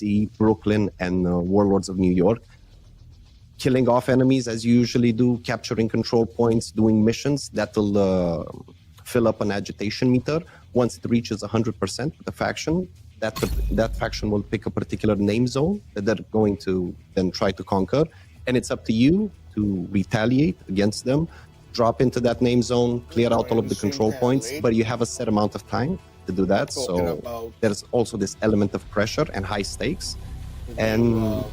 DC, Brooklyn, and Warlords of New York. Killing off enemies as you usually do, capturing control points, doing missions, that'll fill up an agitation meter. Once it reaches 100% with the faction, that faction will pick a particular name zone that they're going to then try to conquer. And it's up to you to retaliate against them, drop into that name zone, clear out all of the control points, but you have a set amount of time to do that. So there's also this element of pressure and high stakes. And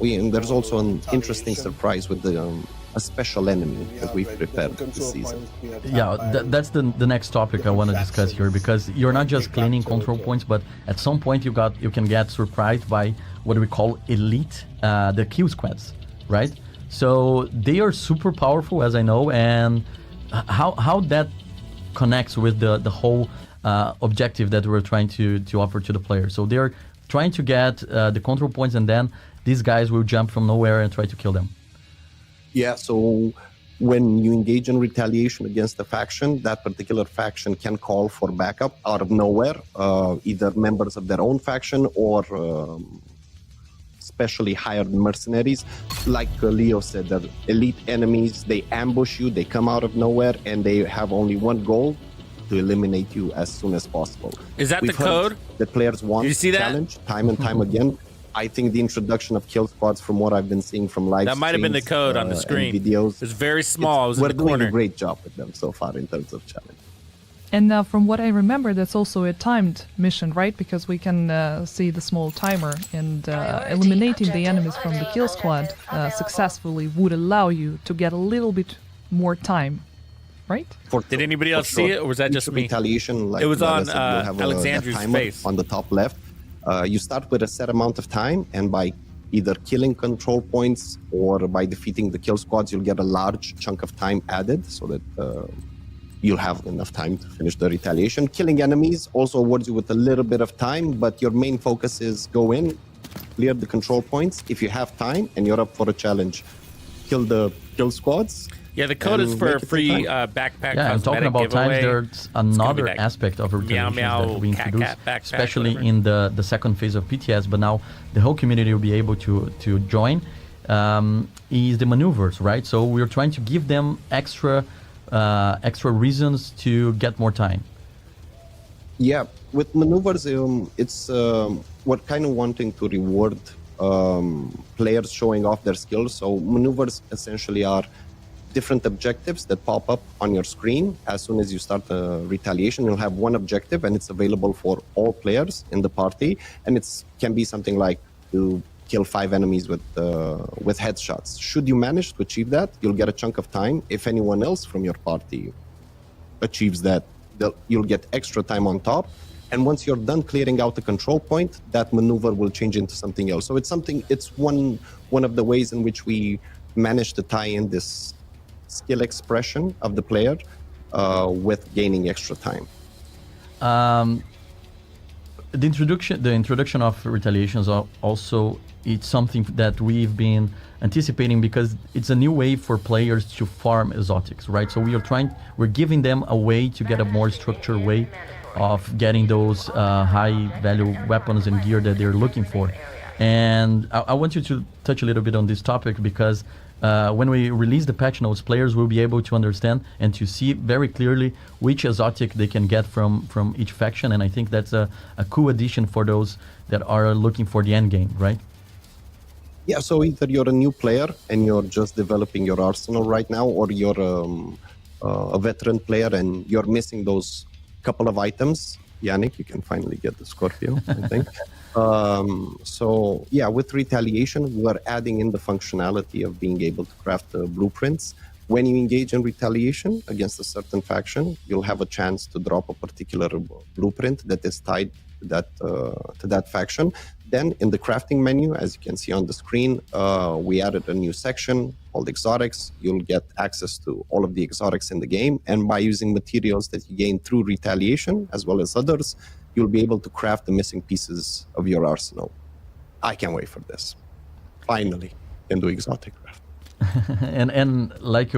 and there's also an interesting surprise with a special enemy that we've prepared this season. Yeah, that's the next topic I want to discuss here, because you're not just cleaning control points, but at some point you can get surprised by what we call elite, the kill squads, right? So they are super powerful, as I know, and how that connects with the whole objective that we're trying to offer to the player. So they're trying to get the control points, and then these guys will jump from nowhere and try to kill them. Yeah, so when you engage in retaliation against a faction, that particular faction can call for backup out of nowhere, either members of their own faction or specially hired mercenaries. Like Leo said, that elite enemies, they ambush you, they come out of nowhere, and they have only one goal: to eliminate you as soon as possible. Is that the code? The players want you see that? Challenge time and time again. I think the introduction of kill squads, from what I've been seeing from live that might have been the code on the screen. Videos, it's very small. It was we're in the doing corner. a great job with them so far in terms of challenge. And from what I remember, that's also a timed mission, right? Because we can see the small timer, and eliminating the enemies from the kill squad successfully would allow you to get a little bit more time, right? Did anybody else see it, or was that just me? Retaliation, like it was on Alexandria's face. On the top left. You start with a set amount of time, and by either killing control points or by defeating the kill squads, you'll get a large chunk of time added so that you'll have enough time to finish the retaliation. Killing enemies also awards you with a little bit of time, but your main focus is go in, clear the control points. If you have time and you're up for a challenge, kill the kill squads. Yeah, the code is for a free backpack. Yeah, I'm talking about giveaway. times. There's another aspect of retaliation that we introduced, especially in the second phase of PTS, but now the whole community will be able to join, is the maneuvers, right? So we're trying to give them extra reasons to get more time. Yeah, with maneuvers, it's we're kind of wanting to reward players showing off their skills. So maneuvers essentially are different objectives that pop up on your screen. As soon as you start a retaliation, you'll have one objective, and it's available for all players in the party. And it can be something like to kill 5 enemies with headshots. Should you manage to achieve that, you'll get a chunk of time. If anyone else from your party achieves that, you'll get extra time on top. And once you're done clearing out the control point, that maneuver will change into something else. So it's one of the ways in which we manage to tie in this skill expression of the player with gaining extra time. The introduction of retaliations also, it's something that we've been anticipating, because it's a new way for players to farm exotics, right? So we're giving them a way to get a more structured way of getting those high value weapons and gear that they're looking for. And I want you to touch a little bit on this topic, because when we release the patch notes, players will be able to understand and to see very clearly which exotic they can get from each faction. And I think that's a cool addition for those that are looking for the end game, right? Yeah, so either you're a new player and you're just developing your arsenal right now, or you're a veteran player and you're missing those couple of items. Yannick, you can finally get the Scorpio, I think. So yeah, with retaliation, we're adding in the functionality of being able to craft blueprints. When you engage in retaliation against a certain faction, you'll have a chance to drop a particular blueprint that is tied to that faction. Then in the crafting menu, as you can see on the screen, we added a new section called exotics. You'll get access to all of the exotics in the game, and by using materials that you gain through retaliation as well as others, you'll be able to craft the missing pieces of your arsenal. I can't wait for this. Finally, can do exotic craft. and like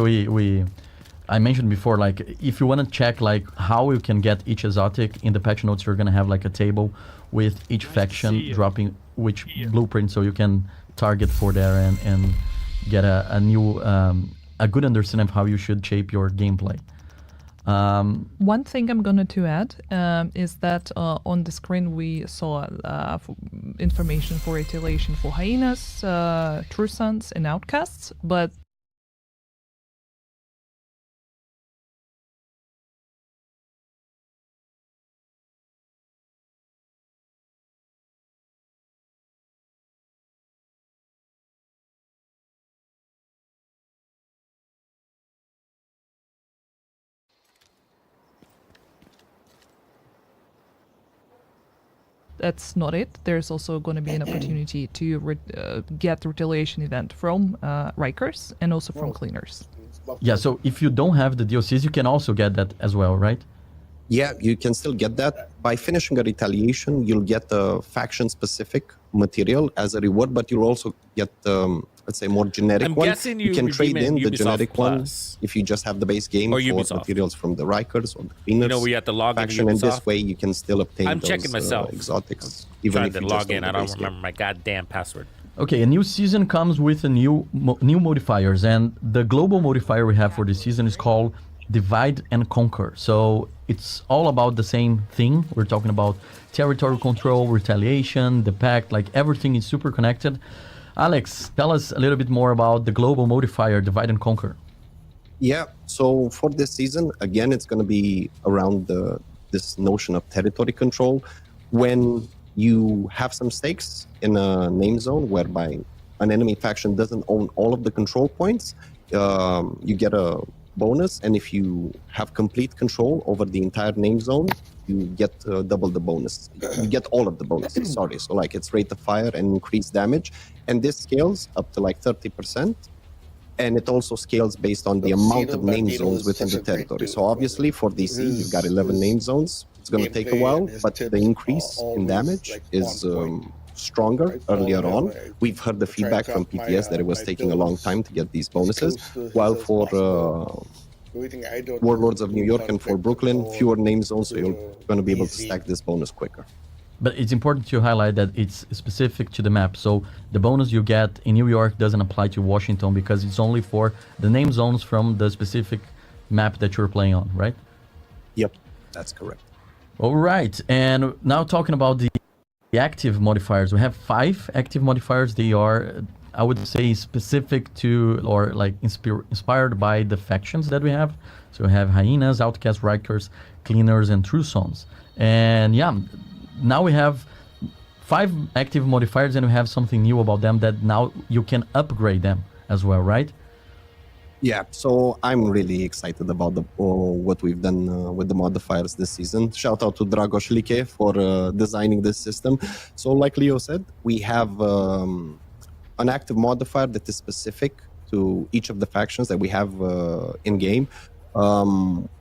I mentioned before, like if you want to check like how you can get each exotic in the patch notes, you're gonna have like a table with each faction dropping which blueprint, so you can target for there and get a new a good understanding of how you should shape your gameplay. One thing I'm going to add is that on the screen we saw information for retaliation for hyenas, true sons, and outcasts, but that's not it. There's also going to be an opportunity to get the retaliation event from Rikers and also from Cleaners. Yeah, so if you don't have the DLCs, you can also get that as well, right? Yeah, you can still get that. By finishing a retaliation, you'll get the faction-specific material as a reward, but you'll also get, let's say, more generic I'm one. guessing you can trade in the Ubisoft generic Plus. one if you just have the base game Or for Ubisoft. materials from the Rikers or the Cleaners. You know, we have to log faction, into and this Ubisoft. way you can still obtain I'm those checking myself. exotics. Even Trying if to you log just in, own I the don't base game. remember my goddamn password. Okay, a new season comes with a new modifiers, and the global modifier we have for this season is called Divide and Conquer. So it's all about the same thing. We're talking about territory control, retaliation, the pact, like everything is super connected. Alex, tell us a little bit more about the global modifier, Divide and Conquer. Yeah, so for this season, again, it's going to be around this notion of territory control. When you have some stakes in a name zone whereby an enemy faction doesn't own all of the control points, you get a bonus, and if you have complete control over the entire name zone, you get double the bonus. You get all of the bonuses, sorry. So like it's rate of fire and increased damage, and this scales up to like 30%. And it also scales based on the amount of name zones within the territory. So obviously for DC, you've got 11 name zones. It's going to take a while, but the increase in damage is stronger earlier on. We've heard the feedback from PTS that it was taking a long time to get these bonuses, while for Warlords of New York and for Brooklyn, fewer name zones, so you're going to be able to stack this bonus quicker. But it's important to highlight that it's specific to the map. So the bonus you get in New York doesn't apply to Washington because it's only for the name zones from the specific map that you're playing on, right? Yep, that's correct. All right. And now talking about the active modifiers. We have 5 active modifiers. They are, I would say, specific to or like inspired by the factions that we have. So we have Hyenas, Outcasts, Rikers, Cleaners, and True Sons. And yeah, now we have 5 active modifiers and we have something new about them that now you can upgrade them as well, right? Yeah, so I'm really excited about what we've done with the modifiers this season. Shout out to Dragos Like for designing this system. So like Leo said, we have an active modifier that is specific to each of the factions that we have in-game.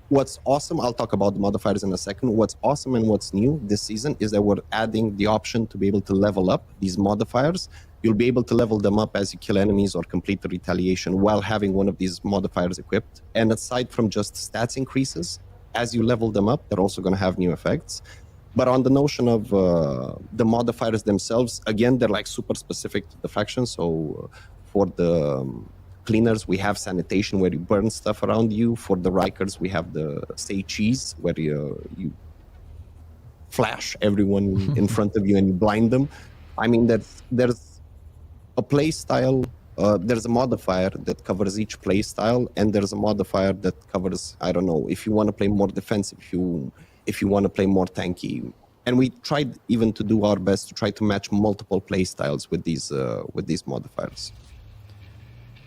What's awesome, I'll talk about the modifiers in a second. What's awesome and what's new this season is that we're adding the option to be able to level up these modifiers. You'll be able to level them up as you kill enemies or complete the retaliation while having one of these modifiers equipped. And aside from just stats increases, as you level them up, they're also going to have new effects. But on the notion of the modifiers themselves, again, they're like super specific to the faction. So for the Cleaners, we have sanitation where you burn stuff around you. For the Rikers, we have the say cheese where you flash everyone in front of you and you blind them. I mean, there's a play style, there's a modifier that covers each play style, and there's a modifier that covers, I don't know, if you want to play more defensive, if you want to play more tanky. And we tried even to do our best to try to match multiple play styles with these modifiers.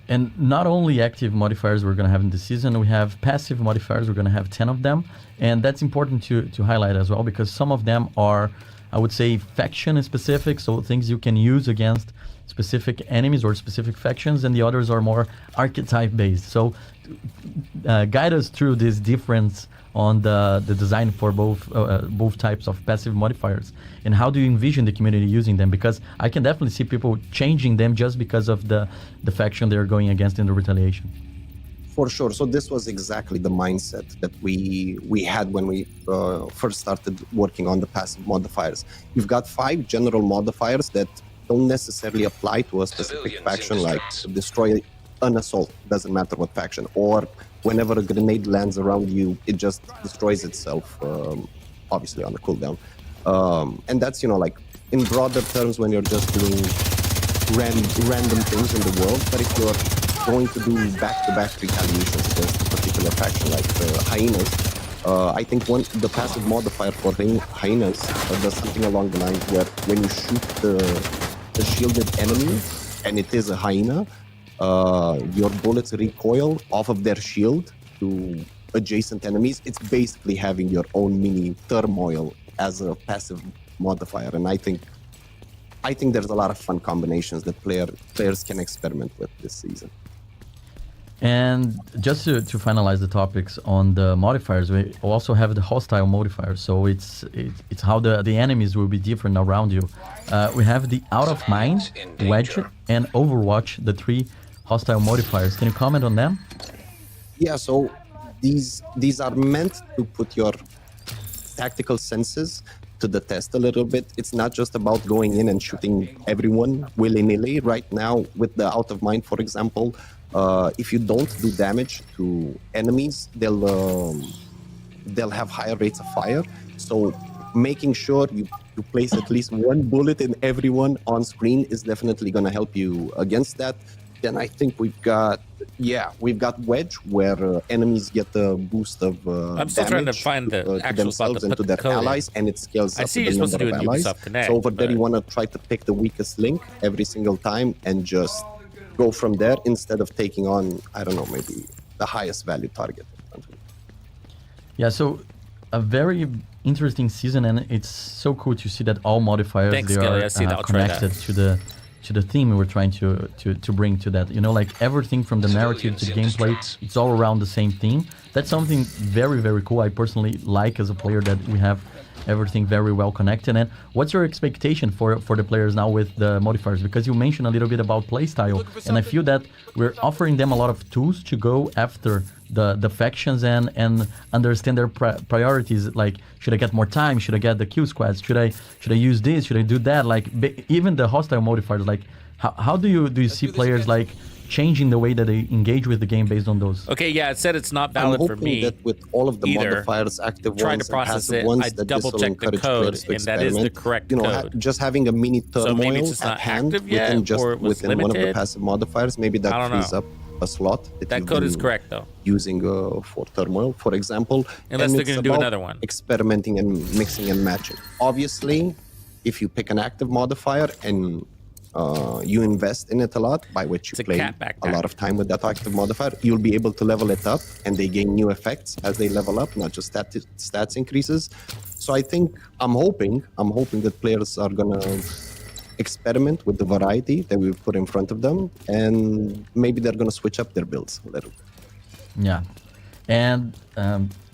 And not only active modifiers we're going to have in this season, we have passive modifiers. We're going to have 10 of them. And that's important to highlight as well, because some of them are, I would say, faction specific, so things you can use against specific enemies or specific factions, and the others are more archetype based. So guide us through this difference on the design for both types of passive modifiers, and how do you envision the community using them? Because I can definitely see people changing them just because of the faction they're going against in the retaliation. For sure. So this was exactly the mindset that we had when we first started working on the passive modifiers. You've got 5 general modifiers that don't necessarily apply to a specific faction, like destroy an assault, doesn't matter what faction, or whenever a grenade lands around you, it just destroys itself, obviously on a cooldown. And that's, like in broader terms when you're just doing random things in the world. But if you're going to do back-to-back retaliations against a particular faction like hyenas, I think the passive modifier for hyenas does something along the lines where when you shoot the shielded enemy and it is a hyena, your bullets recoil off of their shield to adjacent enemies. It's basically having your own mini turmoil as a passive modifier, and I think there's a lot of fun combinations that players can experiment with this season. And just to finalize the topics on the modifiers, we also have the hostile modifiers. So it's how the enemies will be different around you. We have the out of mind, wedge, and overwatch, the 3 hostile modifiers. Can you comment on them? Yeah, so these are meant to put your tactical senses to the test a little bit. It's not just about going in and shooting everyone willy-nilly. Right now, with the out of mind, for example, if you don't do damage to enemies, they'll have higher rates of fire. So making sure you place at least 1 bullet in everyone on screen is definitely going to help you against that. Then I think we've got wedge, where enemies get a boost of I'm still trying to find the to actual spot themselves to and put to the their code allies, and it scales I up see the you're supposed to number do of it in allies. Ubisoft Connect, So over there, but- you want to try to pick the weakest link every single time and just go from there instead of taking on, I don't know, maybe the highest value target. Yeah, so a very interesting season, and it's so cool to see that all modifiers Thanks, they Skelly. are I see that. I'll try that. connected to the theme we were trying to bring to that. Like everything from the narrative to the gameplay, it's all around the same theme. That's something very, very cool. I personally like as a player that we have everything very well connected. And what's your expectation for the players now with the modifiers? Because you mentioned a little bit about playstyle, and I feel that we're offering them a lot of tools to go after the factions and understand their priorities. Like, should I get more time? Should I get the kill squads? Should I use this? Should I do that? Like, even the hostile modifiers. Like, how do you see players like changing the way that they engage with the game based on those? Okay, yeah, it said it's not I'm valid hoping for me. that with all of the either. modifiers, active Trying ones to and process passive it, ones, I that this will double-checked the encourage code, players to and that is the experiment. correct Just code. having a mini So maybe turmoil it's just at not hand active yet, or it was within one of the limited? passive modifiers, maybe I that don't frees know. up a slot That you've code is been correct, though. using for turmoil, for example. Unless And they're it's gonna do about another one. experimenting and mixing and matching. Obviously, if you pick an active modifier and you invest in it a lot, by which It's you a play cat a backpack. lot of time with that active modifier, you'll be able to level it up, and they gain new effects as they level up, not just stats increases. So I think I'm hoping that players are gonna experiment with the variety that we put in front of them, and maybe they're gonna switch up their builds a little bit. Yeah, and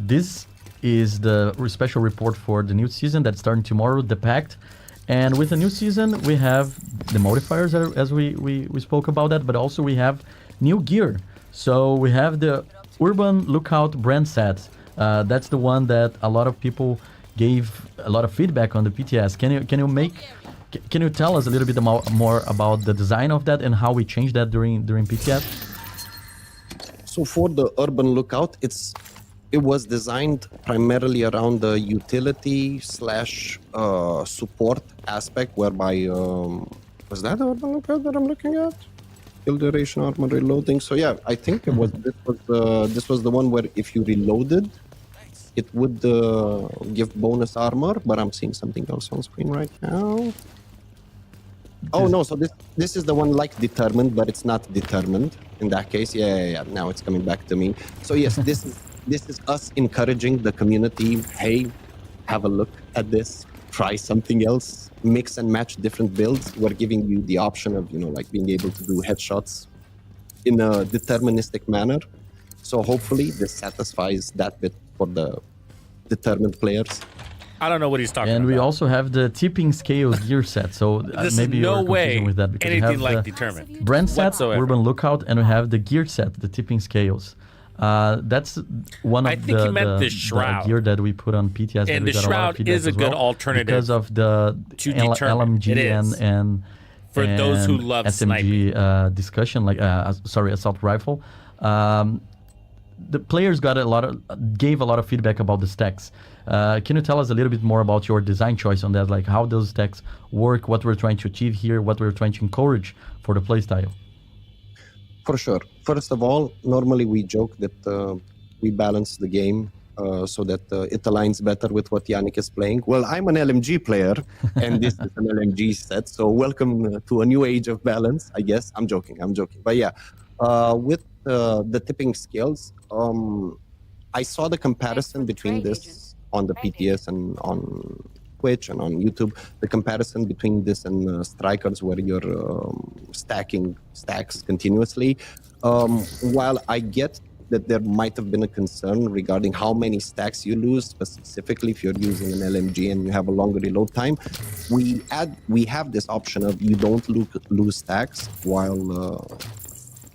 this is the special report for the new season that's starting tomorrow, the Pact. And with the new season, we have the modifiers, as we spoke about that, but also we have new gear. So we have the Urban Lookout brand set. That's the one that a lot of people gave a lot of feedback on the PTS. Can you tell us a little bit more about the design of that and how we changed that during PTS? So for the Urban Lookout, it was designed primarily around the utility / support aspect, whereby was that the Urban Lookout that I'm looking at? Kill duration, armor reloading. So yeah, I think this was the one where if you reloaded, it would give bonus armor. But I'm seeing something else on screen right now. Oh no! So this is the one like determined, but it's not determined in that case. Yeah. Now it's coming back to me. So yes, this is us encouraging the community. Hey, have a look at this. Try something else. Mix and match different builds. We're giving you the option of like being able to do headshots in a deterministic manner. So hopefully this satisfies that bit for the determined players. I don't know what he's talking And about. we also have the tipping scales gear set. So This maybe is no you're confusing way with that because we anything have like the determined. brand set, whatsoever. Urban Lookout, and we have the gear set, the tipping scales. That's one of I think he meant the shroud. gear that we put on PTS. And we the got a lot of shroud feedback is a as good well alternative because of the to determine. LMG It is. and For those who love SMG discussion, like assault rifle. The players gave a lot of feedback about the stacks. Can you tell us a little bit more about your design choice on that? Like how those stacks work, what we're trying to achieve here, what we're trying to encourage for the playstyle? For sure. First of all, normally we joke that we balance the game so that it aligns better with what Yannick is playing. Well, I'm an LMG player, and this is an LMG set, so welcome to a new age of balance, I guess. I'm joking. But yeah, with the tipping skills, I saw the comparison between this on the PTS and on Twitch and on YouTube, the comparison between this and strikers where you're stacking stacks continuously. While I get that there might have been a concern regarding how many stacks you lose, specifically if you're using an LMG and you have a longer reload time, we have this option of you don't lose stacks while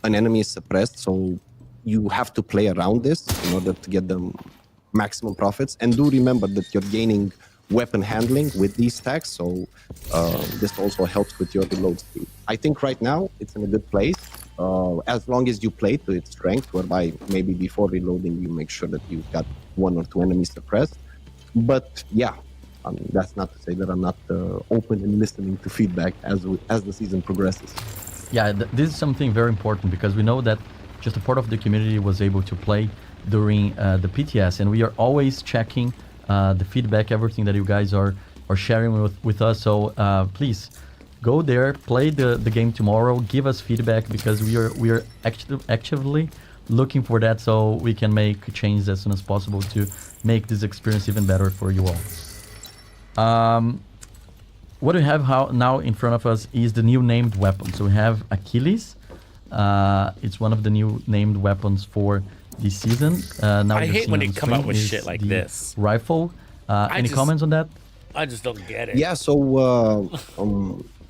an enemy is suppressed, so you have to play around this in order to get the maximum profits. And do remember that you're gaining weapon handling with these stacks, so this also helps with your reload speed. I think right now it's in a good place, as long as you play to its strength, whereby maybe before reloading you make sure that you've got 1 or 2 enemies suppressed. But yeah, that's not to say that I'm not open and listening to feedback as the season progresses. Yeah, this is something very important because we know that just a part of the community was able to play during the PTS, and we are always checking the feedback, everything that you guys are sharing with us. So please go there, play the game tomorrow, give us feedback because we are actively looking for that so we can make changes as soon as possible to make this experience even better for you all. What we have now in front of us is the new named weapon. So we have Achilles. It's one of the new named weapons for this season. Now I hate when they come out with is shit like the this. Rifle. Any comments on that? I just don't get it. Yeah, so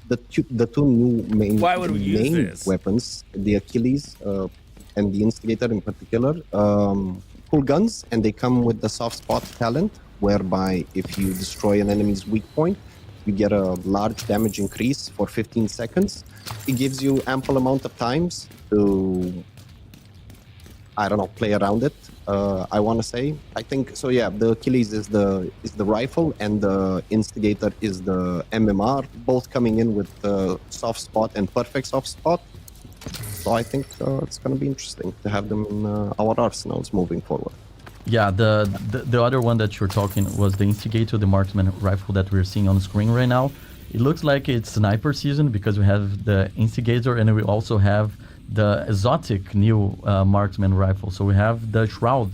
the two new main weapons, the Achilles and the Instigator in particular, pull guns, and they come with the soft spot talent, whereby if you destroy an enemy's weak point, you get a large damage increase for 15 seconds. It gives you ample amount of times to, I don't know, play around it. I want to say, I think so. Yeah, the Achilles is the rifle, and the Instigator is the MMR, both coming in with soft spot and perfect soft spot. So I think it's going to be interesting to have them in our arsenals moving forward. Yeah, the other one that you're talking was the Instigator, the marksman rifle that we're seeing on the screen right now. It looks like it's sniper season because we have the Instigator and we also have the exotic new marksman rifle. So we have the Shroud.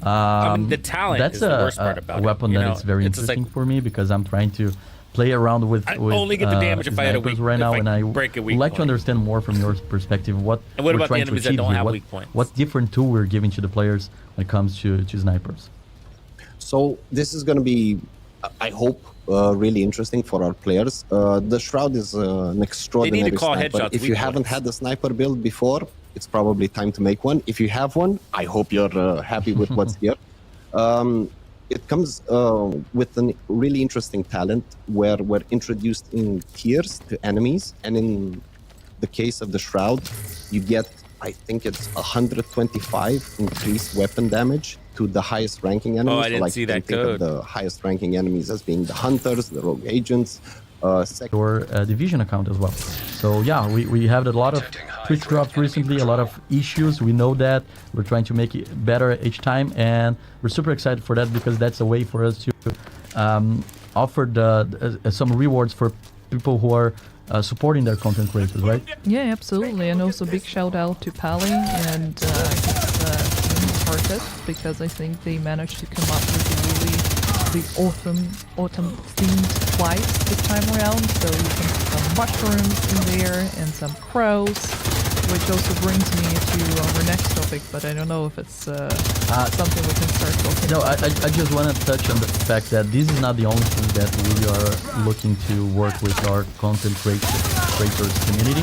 I mean, the talent that's is the worst part about a weapon that is very interesting for me because I'm trying to play around with only get the damage if I had a weak right now, and I break a weak would like point. to understand more from your perspective what what we're about trying the enemies to that achieve don't here. have weak points? What different tool we're giving to the players when it comes to snipers? So this is going to be, I hope, really interesting for our players. The Shroud is an extraordinary they need to call sniper. headshots If you haven't had a sniper build before, it's probably time to make one. If you have one, I hope you're happy with what's here. It comes with a really interesting talent where we're introduced in tiers to enemies, and in the case of the Shroud, you get, I think it's 125 increased weapon damage to the highest ranking enemies. Oh, I didn't see that think of the highest ranking enemies as being the Hunters, the Rogue Agents, your Division account as well. So yeah, we have a lot of Twitch drops recently, a lot of issues. We know that. We're trying to make it better each time, and we're super excited for that because that's a way for us to offer some rewards for people who are supporting their content creators, right? Yeah, absolutely. And also big shout out to Pally and his team Target, because I think they managed to come up with a really big autumn themed flight this time around. So you can put some mushrooms in there and some crows, which also brings me to our next topic, but I don't know if it's something we can start talking about. No, I just want to touch on the fact that this is not the only thing that we are looking to work with our content creators community.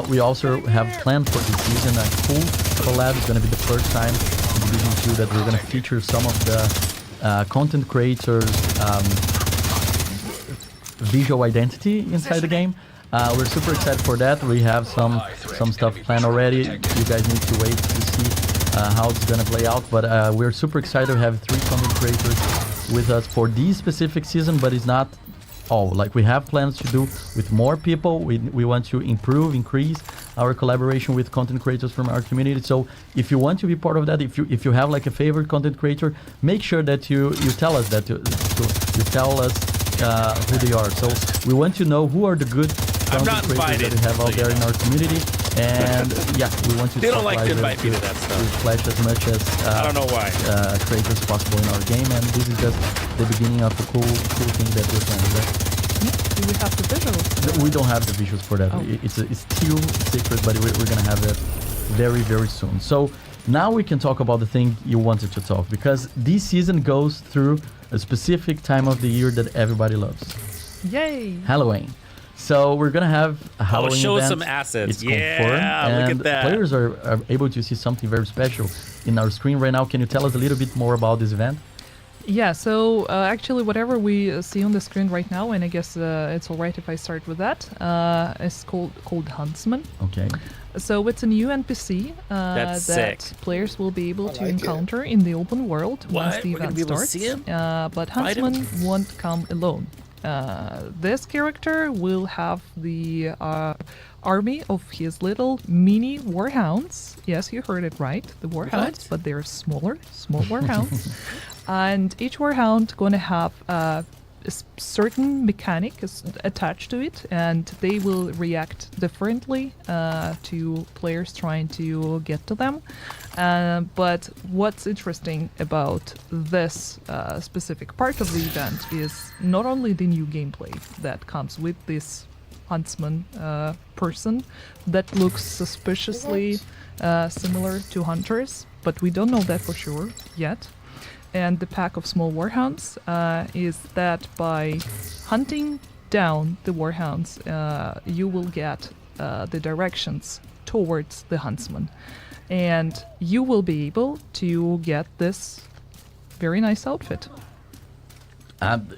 We also have planned for this season a cool collab. It's going to be the first time in Division 2 that we're going to feature some of the content creators' visual identity inside the game. We're super excited for that. We have some stuff planned already. You guys need to wait to see how it's going to play out. But we're super excited to have 3 content creators with us for this specific season, but it's not all. Like, we have plans to do with more people. We want to increase our collaboration with content creators from our community. So if you want to be part of that, if you have like a favorite content creator, make sure that you tell us that you tell us who they are. So we want to know who are the good content creators that we have out there in our community. And yeah, we want to they don't like to invite me to that stuff. Flash as much as I don't know why creators possible in our game, and this is just the beginning of a cool thing that we're planning. Right? Do we have the visuals? We don't have the visuals for that. It's still secret, but we're gonna have it very soon. So now we can talk about the thing you wanted to talk, because this season goes through a specific time of the year that everybody loves. Yay! Halloween. So we're gonna have a Halloween show event. Some assets. It's confirmed, and look at that. Players are able to see something very special in our screen right now. Can you tell us a little bit more about this event? Yeah, so actually whatever we see on the screen right now, and I guess it's alright if I start with that, is called Huntsman. Okay. So it's a new NPC that sick. players will be able to encounter in the open world once the event starts. But Huntsman won't come alone. This character will have the army of his little mini warhounds. Yes, you heard it right, the warhounds, but they're small warhounds. And each warhound going to have a certain mechanic attached to it, and they will react differently to players trying to get to them. But what's interesting about this specific part of the event is not only the new gameplay that comes with this huntsman person that looks suspiciously similar to hunters, but we don't know that for sure yet. And the pack of small warhounds is that by hunting down the warhounds, you will get the directions towards the huntsman. And you will be able to get this very nice outfit.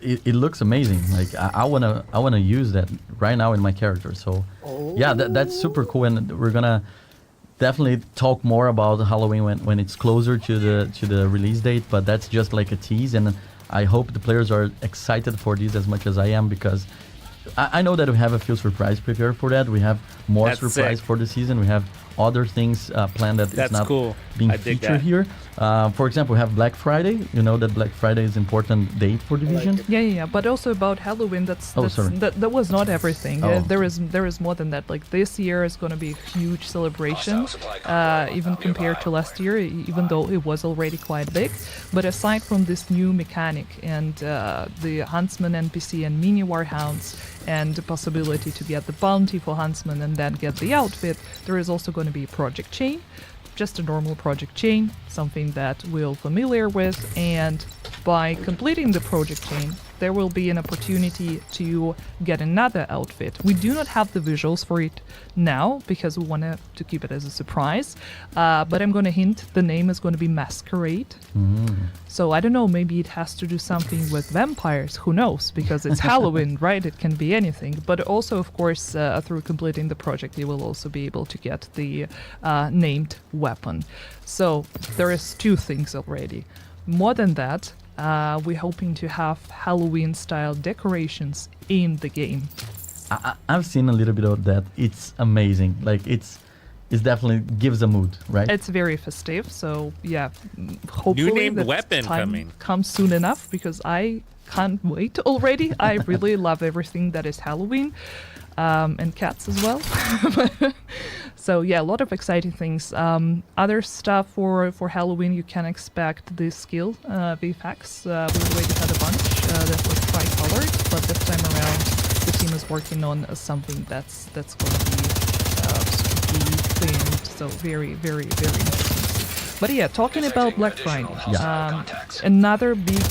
It looks amazing. Like I wanna use that right now in my character. So yeah, that's super cool, and we're gonna definitely talk more about Halloween when it's closer to the release date, but that's just like a tease, and I hope the players are excited for this as much as I am, because I know that we have a few surprises prepared for that. We have more surprise for the season. We have other things planned that is not being featured here. For example, we have Black Friday. You know that Black Friday is an important date for Division. Yeah. But also about Halloween, that was not everything. There is more than that. Like, this year is going to be a huge celebration, even compared to last year, even though it was already quite big. But aside from this new mechanic and the Huntsman NPC and mini warhounds, and the possibility to get the bounty for Huntsman and then get the outfit, there is also going to be a project chain, just a normal project chain, something that we're familiar with, and by completing the project chain, there will be an opportunity to get another outfit. We do not have the visuals for it now because we want to keep it as a surprise, but I'm going to hint the name is going to be Masquerade. So I don't know, maybe it has to do something with vampires, who knows, because it's Halloween, right? It can be anything. But also, of course, through completing the project, you will also be able to get the named weapon. So there is 2 things already. More than that, we're hoping to have Halloween-style decorations in the game. I've seen a little bit of that. It's amazing. Like, it definitely gives a mood, right? It's very festive. So yeah, hopefully new named that weapon time comes soon enough, because I can't wait already. I really love everything that is Halloween, and cats as well. So yeah, a lot of exciting things. Other stuff for Halloween, you can expect the skill VFX. We already had a bunch that was tri-colored, but this time around the team is working on something that's going to be spooky themed. So very, very, very interesting. But yeah, talking about Black Friday, another big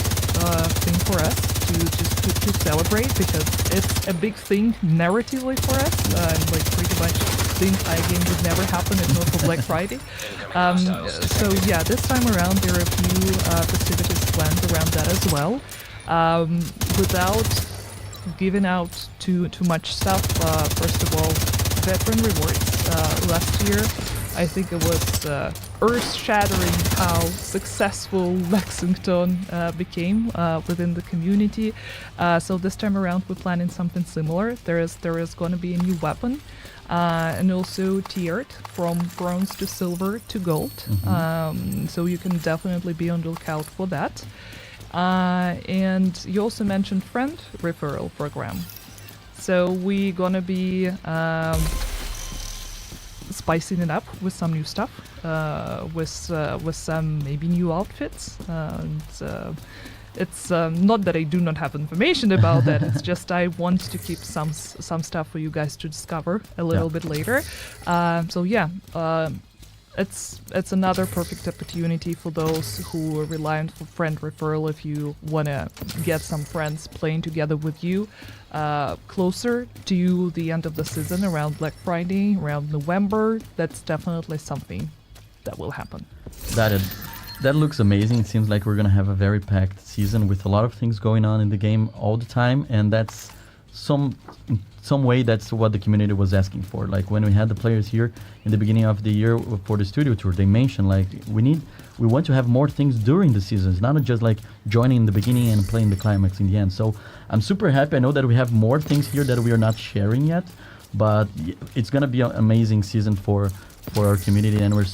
thing for us to celebrate, because it's a big thing narratively for us, and like pretty much think iGame would never happen if not for Black Friday. So yeah, this time around there are a few festivities planned around that as well. Without giving out too much stuff, first of all, veteran rewards. Last year, I think it was earth-shattering how successful Lexington became within the community. So this time around, we're planning something similar. There is going to be a new weapon, and also tiered from bronze to silver to gold. So you can definitely be on the lookout for that. And you also mentioned friend referral program. So we're gonna be spicing it up with some new stuff, with some maybe new outfits. It's not that I do not have information about that. It's just I want to keep some stuff for you guys to discover a little bit later. So yeah. It's another perfect opportunity for those who are reliant for friend referral. If you want to get some friends playing together with you closer to the end of the season, around Black Friday, around November, that's definitely something that will happen. That looks amazing. It seems like we're going to have a very packed season with a lot of things going on in the game all the time, and that's some way that's what the community was asking for. Like when we had the players here in the beginning of the year for the studio tour, they mentioned like we want to have more things during the seasons, not just like joining in the beginning and playing the climax in the end. So I'm super happy. I know that we have more things here that we are not sharing yet, but it's gonna be an amazing season for our community, and we're